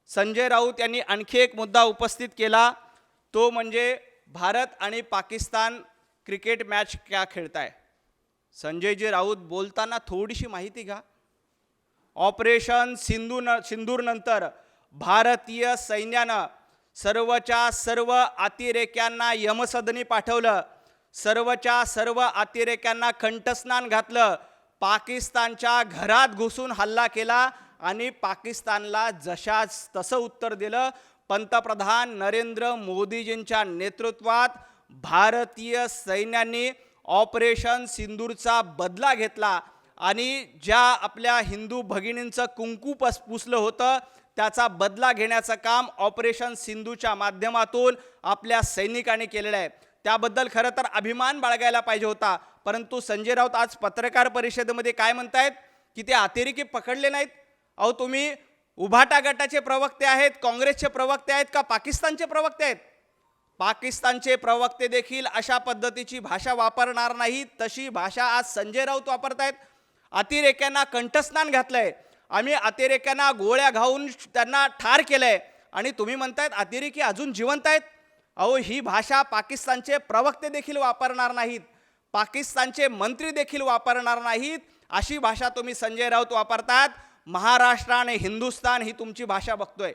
संजय राऊत यांनी आणखी एक मुद्दा उपस्थित केला, तो म्हणजे भारत आणि पाकिस्तान क्रिकेट मॅच क्या खेळताय. संजयजी राऊत बोलताना थोडीशी माहिती घ्या. ऑपरेशन सिंदूर नंतर भारतीय सैन्यानं सर्वच्या सर्व अतिरेक्यांना यमसदनी पाठवलं, सर्वच्या सर्व अतिरेक्यांना कंठस्नान घातलं, पाकिस्तानच्या घरात घुसून हल्ला केला आणि पाकिस्तानला जशाच तसं उत्तर दिलं. पंतप्रधान नरेंद्र मोदीजींच्या नेतृत्वात भारतीय सैन्याने ऑपरेशन सिंदूरचा बदला घेतला आणि ज्या आपल्या हिंदू भगिनींचं कुंकू पुसलं होतं त्याचा बदला घेण्याचं काम ऑपरेशन सिंधूच्या माध्यमातून आपल्या सैनिकांनी केलेलं आहे. त्याबद्दल खरं तर अभिमान बाळगायला पाहिजे होता. परंतु संजय राऊत आज पत्रकार परिषदेमध्ये काय म्हणतायत की ते अतिरेकी पकडले नाहीत. अहो, तुम्ही उभाटा गटाचे प्रवक्ते आहेत, काँग्रेसचे प्रवक्ते आहेत का पाकिस्तानचे प्रवक्ते आहेत? पाकिस्तानचे प्रवक्ते देखील अशा पद्धतीची भाषा वापरणार नाहीत. तशी भाषा आज संजय राऊत वापरतायत. अतिरेक्यांना कंठस्नान घातलंय, आम्ही अतिरेक्यांना गोळ्या घालून त्यांना ठार केलंय आणि तुम्ही म्हणतायत अतिरेकी अजून जिवंत आहेत. अहो, ही भाषा पाकिस्तानचे प्रवक्ते देखील वापरणार नाहीत, पाकिस्तानचे मंत्री देखील वापरणार नाहीत. अशी भाषा तुम्ही संजय राऊत वापरतात. महाराष्ट्र आणि हिंदुस्थान ही तुमची भाषा बघतोय.